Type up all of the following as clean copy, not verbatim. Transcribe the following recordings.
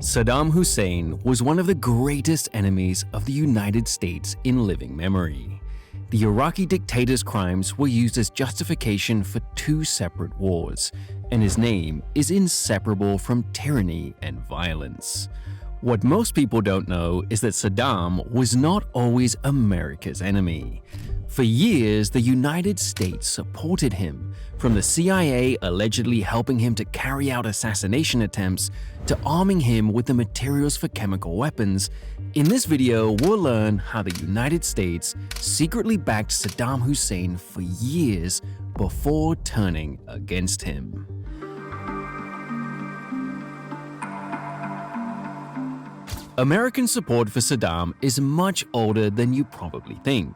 Saddam Hussein was one of the greatest enemies of the United States in living memory. The Iraqi dictator's crimes were used as justification for two separate wars, and his name is inseparable from tyranny and violence. What most people don't know is that Saddam was not always America's enemy. For years, the United States supported him, from the CIA allegedly helping him to carry out assassination attempts to arming him with the materials for chemical weapons. In this video, we'll learn how the United States secretly backed Saddam Hussein for years before turning against him. American support for Saddam is much older than you probably think.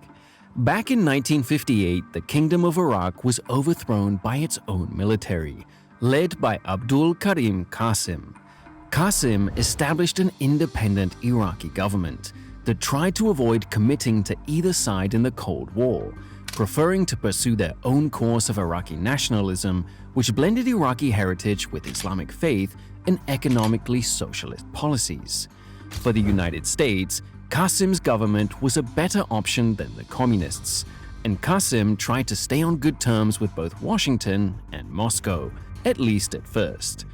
Back in 1958, the Kingdom of Iraq was overthrown by its own military, led by Abdul-Karim Qasim. Qasim established an independent Iraqi government that tried to avoid committing to either side in the Cold War, preferring to pursue their own course of Iraqi nationalism, which blended Iraqi heritage with Islamic faith and economically socialist policies. For the United States, Qasim's government was a better option than the communists, and Qasim tried to stay on good terms with both Washington and Moscow, at least at first.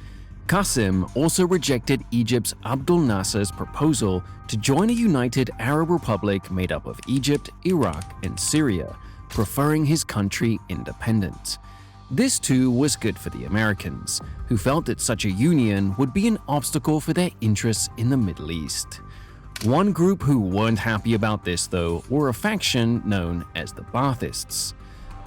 Qasim also rejected Egypt's Abdul Nasser's proposal to join a united Arab republic made up of Egypt, Iraq, and Syria, preferring his country independent. This too was good for the Americans, who felt that such a union would be an obstacle for their interests in the Middle East. One group who weren't happy about this, though, were a faction known as the Baathists.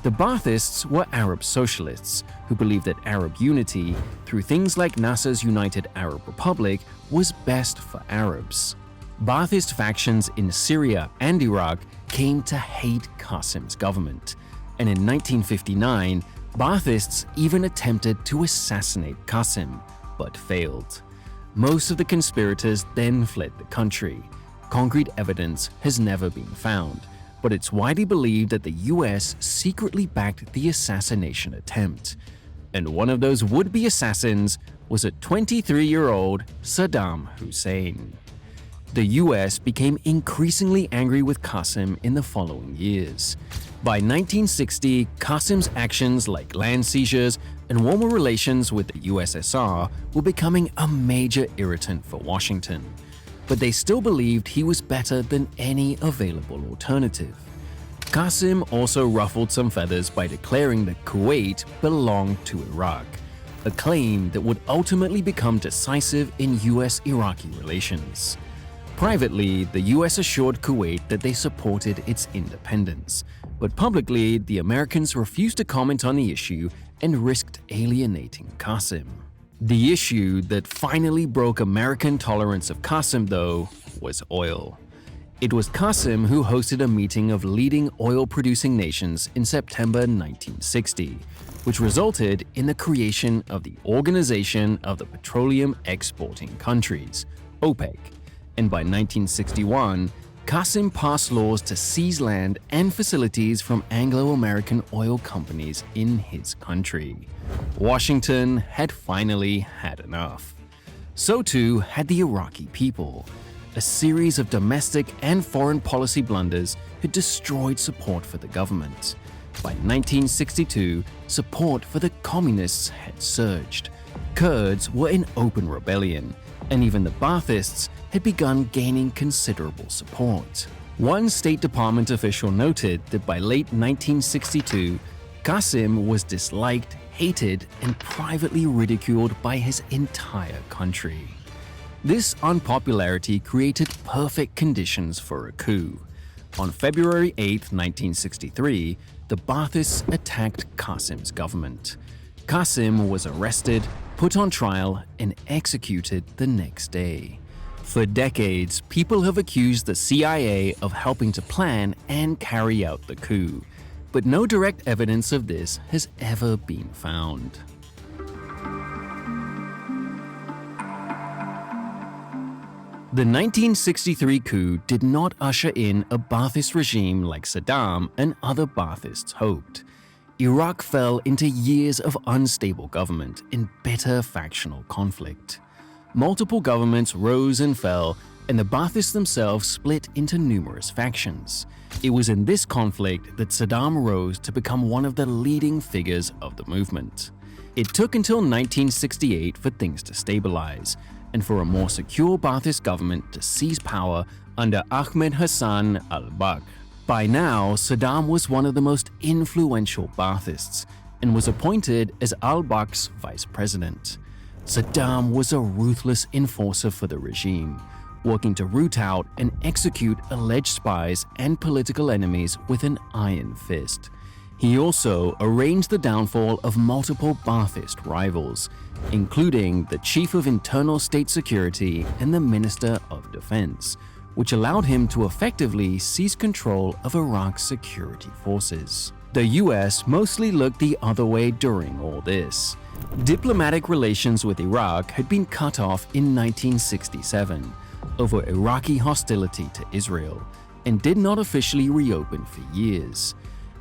The Baathists were Arab socialists who believed that Arab unity, through things like Nasser's United Arab Republic, was best for Arabs. Baathist factions in Syria and Iraq came to hate Qasim's government, and in 1959, Baathists even attempted to assassinate Qasim, but failed. Most of the conspirators then fled the country. Concrete evidence has never been found, but it's widely believed that the US secretly backed the assassination attempt. And one of those would-be assassins was a 23-year-old Saddam Hussein. The US became increasingly angry with Qasim in the following years. By 1960, Qasim's actions like land seizures and warmer relations with the USSR were becoming a major irritant for Washington. But they still believed he was better than any available alternative. Qasim also ruffled some feathers by declaring that Kuwait belonged to Iraq, a claim that would ultimately become decisive in US-Iraqi relations. Privately, the US assured Kuwait that they supported its independence, but publicly, the Americans refused to comment on the issue and risked alienating Qasim. The issue that finally broke American tolerance of Qasim, though, was oil. It was Qasim who hosted a meeting of leading oil-producing nations in September 1960, which resulted in the creation of the Organization of the Petroleum Exporting Countries, OPEC, and by 1961, Qasim passed laws to seize land and facilities from Anglo-American oil companies in his country. Washington had finally had enough. So too had the Iraqi people. A series of domestic and foreign policy blunders had destroyed support for the government. By 1962, support for the communists had surged. Kurds were in open rebellion, and even the Baathists had begun gaining considerable support. One State Department official noted that by late 1962, Qasim was disliked, hated, and privately ridiculed by his entire country. This unpopularity created perfect conditions for a coup. On February 8, 1963, the Baathists attacked Qasim's government. Qasim was arrested, put on trial, and executed the next day. For decades, people have accused the CIA of helping to plan and carry out the coup, but no direct evidence of this has ever been found. The 1963 coup did not usher in a Baathist regime like Saddam and other Baathists hoped. Iraq fell into years of unstable government and bitter factional conflict. multiple governments rose and fell, and the Baathists themselves split into numerous factions. It was in this conflict that Saddam rose to become one of the leading figures of the movement. It took until 1968 for things to stabilize, and for a more secure Baathist government to seize power under Ahmed Hassan al-Bakr. By now, Saddam was one of the most influential Baathists and was appointed as al-Bakr's vice president. Saddam was a ruthless enforcer for the regime, working to root out and execute alleged spies and political enemies with an iron fist. He also arranged the downfall of multiple Baathist rivals, including the Chief of Internal State Security and the Minister of Defense, which allowed him to effectively seize control of Iraq's security forces. The US mostly looked the other way during all this. Diplomatic relations with Iraq had been cut off in 1967 over Iraqi hostility to Israel and did not officially reopen for years.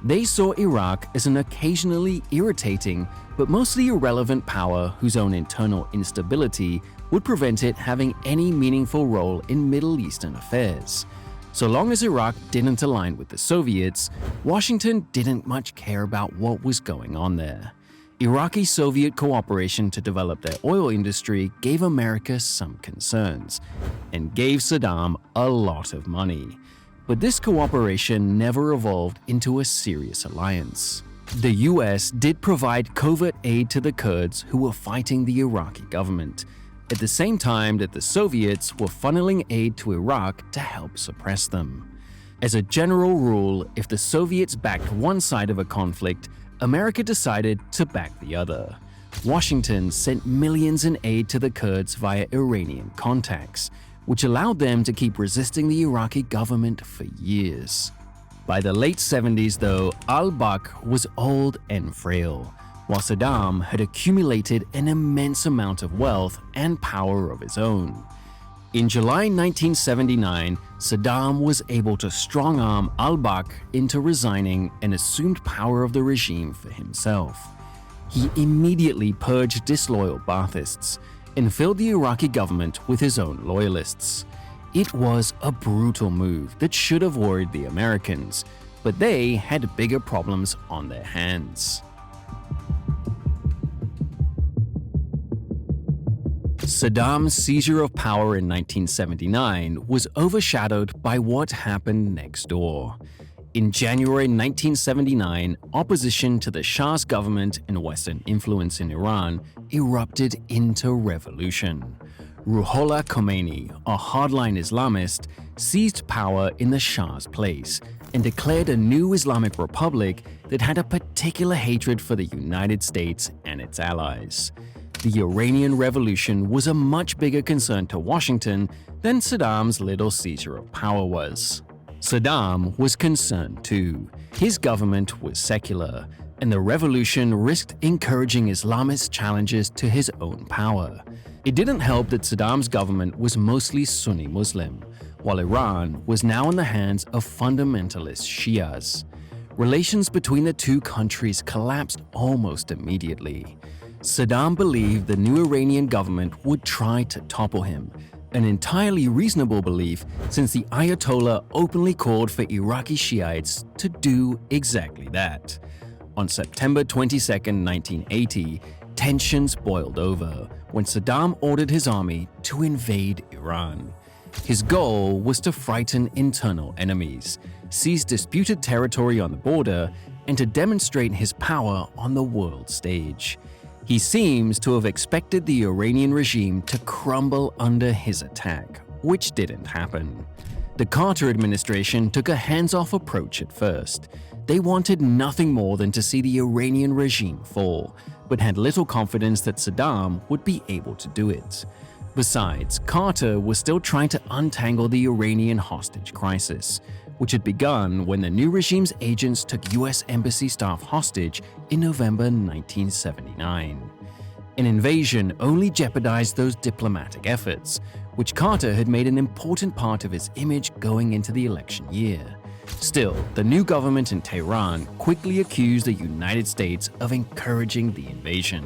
They saw Iraq as an occasionally irritating but mostly irrelevant power whose own internal instability would prevent it having any meaningful role in Middle Eastern affairs. So long as Iraq didn't align with the Soviets, Washington didn't much care about what was going on there. Iraqi-Soviet cooperation to develop their oil industry gave America some concerns, and gave Saddam a lot of money. But this cooperation never evolved into a serious alliance. The US did provide covert aid to the Kurds who were fighting the Iraqi government, at the same time that the Soviets were funneling aid to Iraq to help suppress them. As a general rule, if the Soviets backed one side of a conflict, America decided to back the other. Washington sent millions in aid to the Kurds via Iranian contacts, which allowed them to keep resisting the Iraqi government for years. By the late 70s, though, al-Bakr was old and frail, while Saddam had accumulated an immense amount of wealth and power of his own. In July 1979, Saddam was able to strong-arm al-Bakr into resigning and assumed power of the regime for himself. He immediately purged disloyal Baathists and filled the Iraqi government with his own loyalists. It was a brutal move that should have worried the Americans, but they had bigger problems on their hands. Saddam's seizure of power in 1979 was overshadowed by what happened next door. In January 1979, opposition to the Shah's government and Western influence in Iran erupted into revolution. Ruhollah Khomeini, a hardline Islamist, seized power in the Shah's place and declared a new Islamic republic that had a particular hatred for the United States and its allies. The Iranian Revolution was a much bigger concern to Washington than Saddam's little seizure of power was. Saddam was concerned too. His government was secular, and the revolution risked encouraging Islamist challenges to his own power. It didn't help that Saddam's government was mostly Sunni Muslim, while Iran was now in the hands of fundamentalist Shias. Relations between the two countries collapsed almost immediately. Saddam believed the new Iranian government would try to topple him, an entirely reasonable belief since the Ayatollah openly called for Iraqi Shiites to do exactly that. On September 22, 1980, tensions boiled over when Saddam ordered his army to invade Iran. His goal was to frighten internal enemies, seize disputed territory on the border, and to demonstrate his power on the world stage. He seems to have expected the Iranian regime to crumble under his attack, which didn't happen. The Carter administration took a hands-off approach at first. They wanted nothing more than to see the Iranian regime fall, but had little confidence that Saddam would be able to do it. Besides, Carter was still trying to untangle the Iranian hostage crisis, which had begun when the new regime's agents took US embassy staff hostage in November 1979. An invasion only jeopardized those diplomatic efforts, which Carter had made an important part of his image going into the election year. Still, the new government in Tehran quickly accused the United States of encouraging the invasion.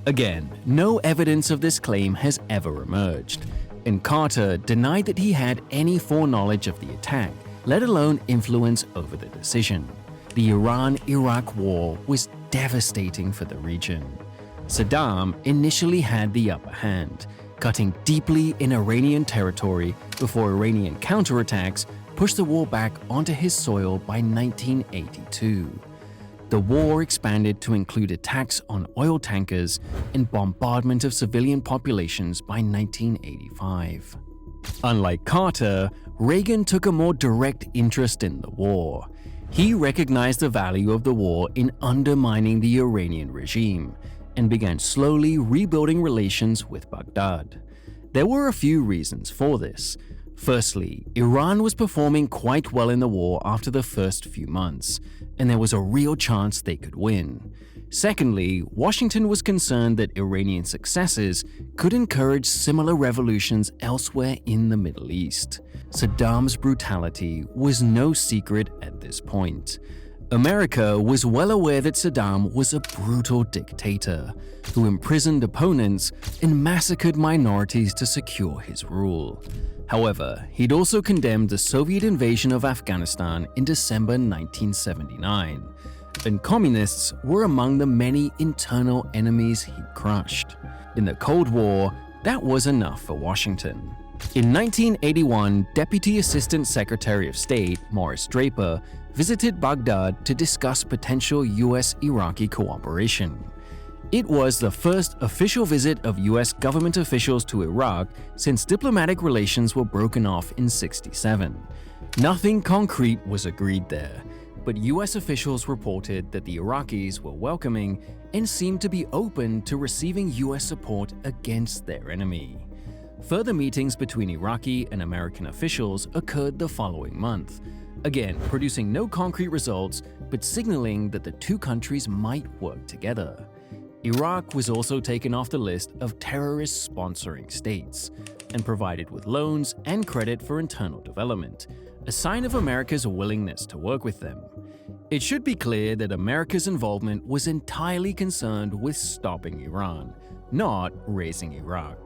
Again, no evidence of this claim has ever emerged, and Carter denied that he had any foreknowledge of the attack, let alone influence over the decision. The Iran-Iraq war was devastating for the region. Saddam initially had the upper hand, cutting deeply in Iranian territory before Iranian counterattacks pushed the war back onto his soil by 1982. The war expanded to include attacks on oil tankers and bombardment of civilian populations by 1985. Unlike Carter, Reagan took a more direct interest in the war. He recognized the value of the war in undermining the Iranian regime and began slowly rebuilding relations with Baghdad. There were a few reasons for this. Firstly, Iran was performing quite well in the war after the first few months, and there was a real chance they could win. Secondly, Washington was concerned that Iranian successes could encourage similar revolutions elsewhere in the Middle East. Saddam's brutality was no secret at this point. America was well aware that Saddam was a brutal dictator who imprisoned opponents and massacred minorities to secure his rule. However, he'd also condemned the Soviet invasion of Afghanistan in December 1979, and communists were among the many internal enemies he crushed. In the Cold War, that was enough for Washington. In 1981, Deputy Assistant Secretary of State Morris Draper visited Baghdad to discuss potential US-Iraqi cooperation. It was the first official visit of US government officials to Iraq since diplomatic relations were broken off in '67. Nothing concrete was agreed there, but US officials reported that the Iraqis were welcoming and seemed to be open to receiving US support against their enemy. Further meetings between Iraqi and American officials occurred the following month, again producing no concrete results but signaling that the two countries might work together. Iraq was also taken off the list of terrorist-sponsoring states and provided with loans and credit for internal development, a sign of America's willingness to work with them. It should be clear that America's involvement was entirely concerned with stopping Iran, not raising Iraq.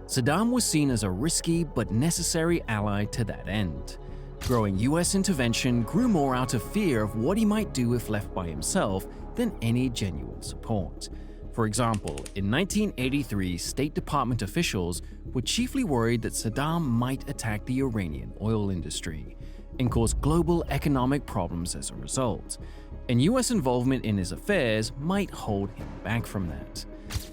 Saddam was seen as a risky but necessary ally to that end. Growing US intervention grew more out of fear of what he might do if left by himself than any genuine support. For example, in 1983, State Department officials were chiefly worried that Saddam might attack the Iranian oil industry and cause global economic problems as a result, and US involvement in his affairs might hold him back from that.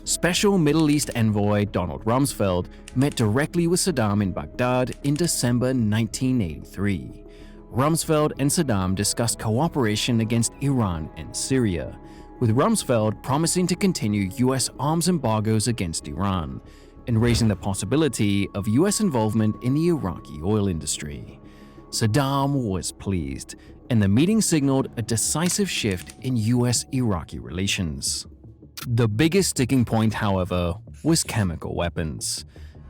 Special Middle East envoy Donald Rumsfeld met directly with Saddam in Baghdad in December 1983. Rumsfeld and Saddam discussed cooperation against Iran and Syria, with Rumsfeld promising to continue US arms embargoes against Iran and raising the possibility of US involvement in the Iraqi oil industry. Saddam was pleased, and the meeting signaled a decisive shift in US-Iraqi relations. The biggest sticking point, however, was chemical weapons.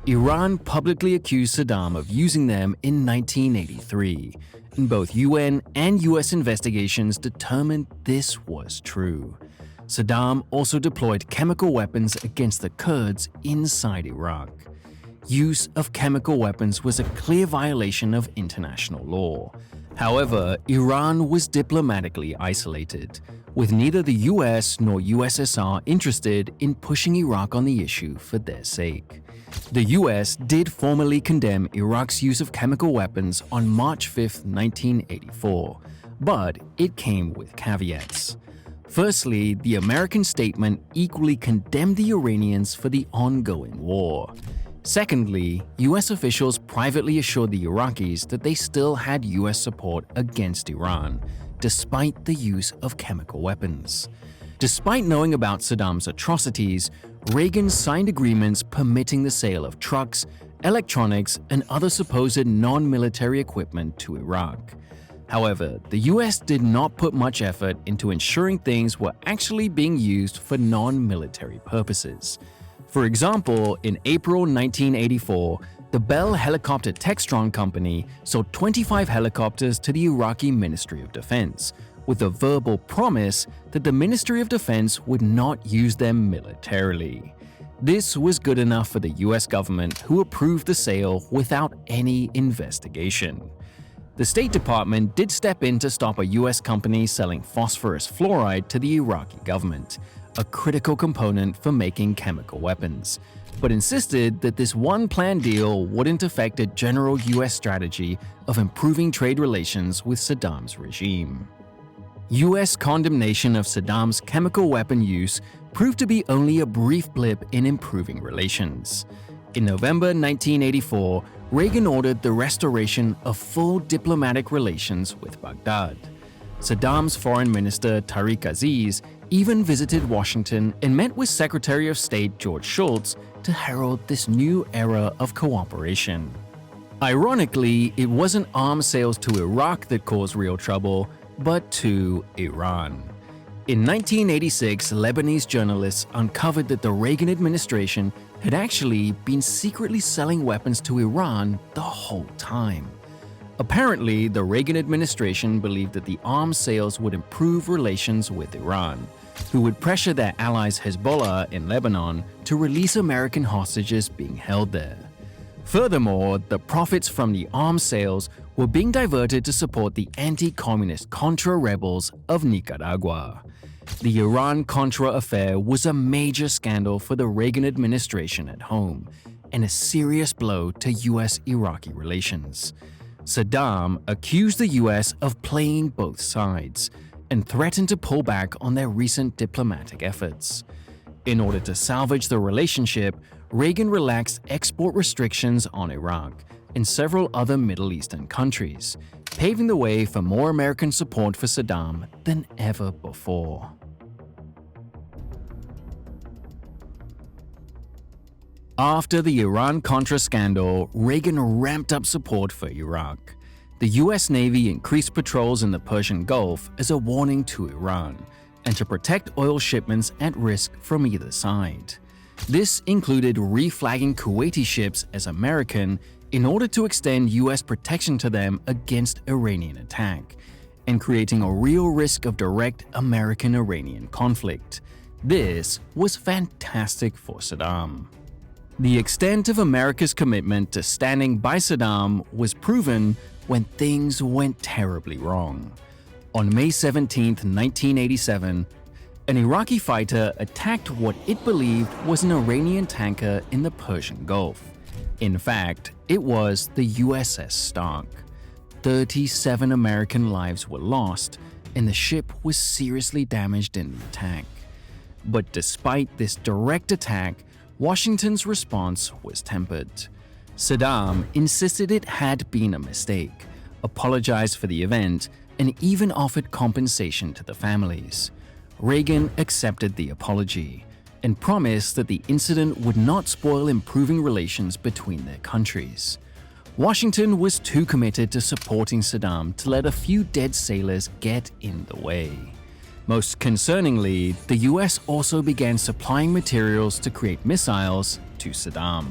Iran publicly accused Saddam of using them in 1983, and both UN and US investigations determined this was true. Saddam also deployed chemical weapons against the Kurds inside Iraq. Use of chemical weapons was a clear violation of international law. However, Iran was diplomatically isolated, with neither the US nor USSR interested in pushing Iraq on the issue for their sake. The US did formally condemn Iraq's use of chemical weapons on March 5, 1984, but it came with caveats. Firstly, the American statement equally condemned the Iranians for the ongoing war. Secondly, US officials privately assured the Iraqis that they still had US support against Iran, despite the use of chemical weapons. Despite knowing about Saddam's atrocities, Reagan signed agreements permitting the sale of trucks, electronics, and other supposed non-military equipment to Iraq. However, the US did not put much effort into ensuring things were actually being used for non-military purposes. For example, in April 1984, the Bell Helicopter Textron Company sold 25 helicopters to the Iraqi Ministry of Defense, with a verbal promise that the Ministry of Defense would not use them militarily. This was good enough for the US government, who approved the sale without any investigation. The State Department did step in to stop a US company selling phosphorus fluoride to the Iraqi government, a critical component for making chemical weapons, but insisted that this one-planned deal wouldn't affect a general US strategy of improving trade relations with Saddam's regime. US condemnation of Saddam's chemical weapon use proved to be only a brief blip in improving relations. In November 1984, Reagan ordered the restoration of full diplomatic relations with Baghdad. Saddam's foreign minister Tariq Aziz even visited Washington and met with Secretary of State George Shultz to herald this new era of cooperation. Ironically, it wasn't arms sales to Iraq that caused real trouble, but to Iran. In 1986, Lebanese journalists uncovered that the Reagan administration had actually been secretly selling weapons to Iran the whole time. Apparently, the Reagan administration believed that the arms sales would improve relations with Iran, who would pressure their allies Hezbollah in Lebanon to release American hostages being held there. Furthermore, the profits from the arms sales were being diverted to support the anti-communist Contra rebels of Nicaragua. The Iran-Contra affair was a major scandal for the Reagan administration at home, and a serious blow to US-Iraqi relations. Saddam accused the US of playing both sides, and threatened to pull back on their recent diplomatic efforts. In order to salvage the relationship, Reagan relaxed export restrictions on Iraq and several other Middle Eastern countries, paving the way for more American support for Saddam than ever before. After the Iran-Contra scandal, Reagan ramped up support for Iraq. The US Navy increased patrols in the Persian Gulf as a warning to Iran, and to protect oil shipments at risk from either side. This included reflagging Kuwaiti ships as American in order to extend US protection to them against Iranian attack, and creating a real risk of direct American-Iranian conflict. This was fantastic for Saddam. The extent of America's commitment to standing by Saddam was proven when things went terribly wrong. On May 17, 1987, an Iraqi fighter attacked what it believed was an Iranian tanker in the Persian Gulf. In fact, it was the USS Stark. 37 American lives were lost, and the ship was seriously damaged in the attack. But despite this direct attack, Washington's response was tempered. Saddam insisted it had been a mistake, apologized for the event, and even offered compensation to the families. Reagan accepted the apology and promised that the incident would not spoil improving relations between their countries. Washington was too committed to supporting Saddam to let a few dead sailors get in the way. Most concerningly, the US also began supplying materials to create missiles to Saddam.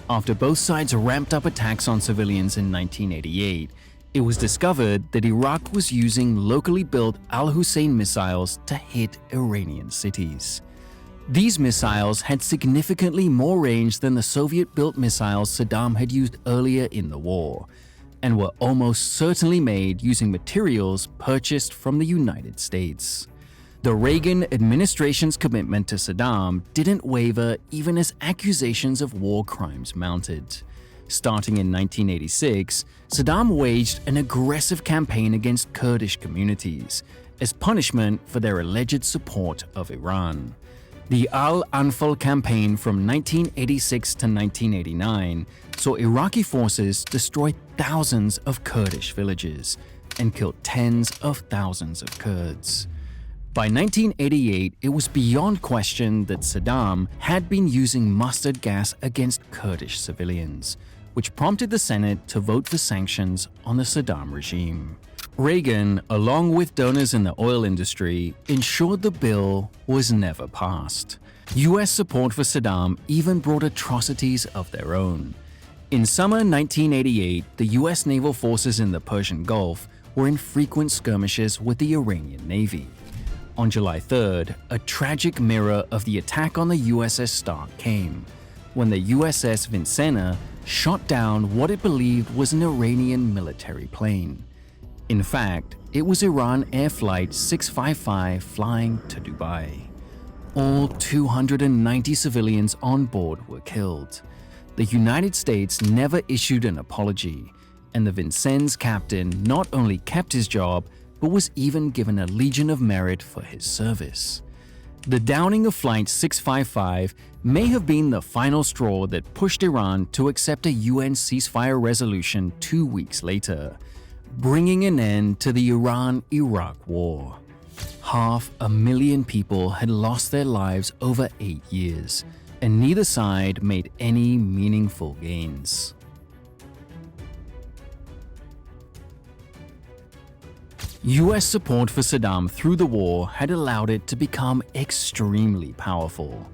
After both sides ramped up attacks on civilians in 1988, it was discovered that Iraq was using locally built Al-Hussein missiles to hit Iranian cities. These missiles had significantly more range than the Soviet-built missiles Saddam had used earlier in the war, and were almost certainly made using materials purchased from the United States. The Reagan administration's commitment to Saddam didn't waver even as accusations of war crimes mounted. Starting in 1986, Saddam waged an aggressive campaign against Kurdish communities as punishment for their alleged support of Iran. The Al-Anfal campaign from 1986 to 1989 saw Iraqi forces destroy thousands of Kurdish villages and killed tens of thousands of Kurds. By 1988, it was beyond question that Saddam had been using mustard gas against Kurdish civilians, which prompted the Senate to vote for sanctions on the Saddam regime. Reagan, along with donors in the oil industry, ensured the bill was never passed. US support for Saddam even brought atrocities of their own. In summer 1988, the US naval forces in the Persian Gulf were in frequent skirmishes with the Iranian Navy. On July 3rd, a tragic mirror of the attack on the USS Stark came, when the USS Vincennes shot down what it believed was an Iranian military plane. In fact, it was Iran Air Flight 655 flying to Dubai. All 290 civilians on board were killed. The United States never issued an apology, and the Vincennes captain not only kept his job, but was even given a Legion of Merit for his service. The downing of Flight 655 may have been the final straw that pushed Iran to accept a UN ceasefire resolution 2 weeks later, bringing an end to the Iran-Iraq War. 500,000 people had lost their lives over 8 years, and neither side made any meaningful gains. US support for Saddam through the war had allowed it to become extremely powerful.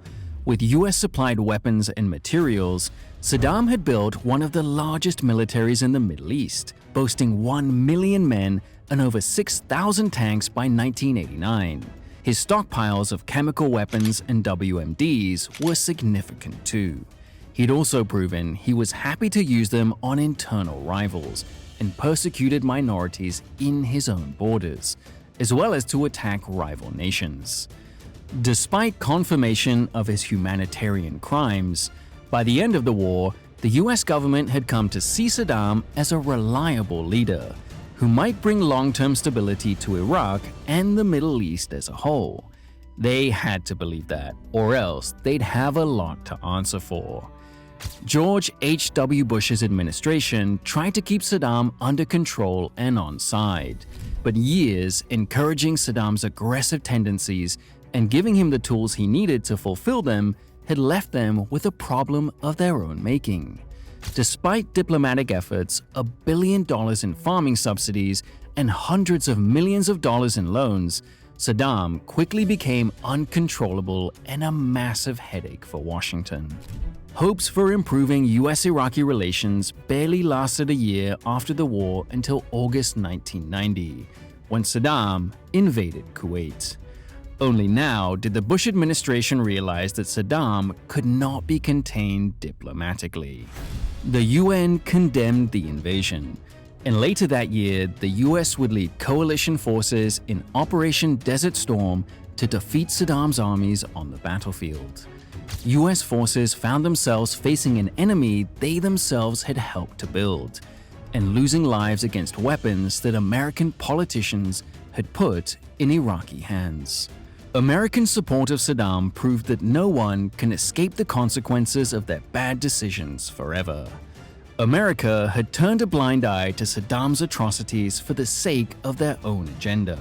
With US-supplied weapons and materials, Saddam had built one of the largest militaries in the Middle East, boasting 1 million men and over 6,000 tanks by 1989. His stockpiles of chemical weapons and WMDs were significant too. He'd also proven he was happy to use them on internal rivals and persecuted minorities in his own borders, as well as to attack rival nations. Despite confirmation of his humanitarian crimes, by the end of the war, the US government had come to see Saddam as a reliable leader who might bring long-term stability to Iraq and the Middle East as a whole. They had to believe that, or else they'd have a lot to answer for. George H.W. Bush's administration tried to keep Saddam under control and on side, but years encouraging Saddam's aggressive tendencies and giving him the tools he needed to fulfill them had left them with a problem of their own making. Despite diplomatic efforts, $1 billion in farming subsidies, and hundreds of millions of dollars in loans, Saddam quickly became uncontrollable and a massive headache for Washington. Hopes for improving US-Iraqi relations barely lasted a year after the war until August 1990, when Saddam invaded Kuwait. Only now did the Bush administration realize that Saddam could not be contained diplomatically. The UN condemned the invasion, and later that year, the US would lead coalition forces in Operation Desert Storm to defeat Saddam's armies on the battlefield. US forces found themselves facing an enemy they themselves had helped to build, and losing lives against weapons that American politicians had put in Iraqi hands. American support of Saddam proved that no one can escape the consequences of their bad decisions forever. America had turned a blind eye to Saddam's atrocities for the sake of their own agenda,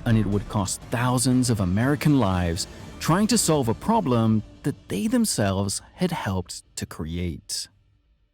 and it would cost thousands of American lives trying to solve a problem that they themselves had helped to create.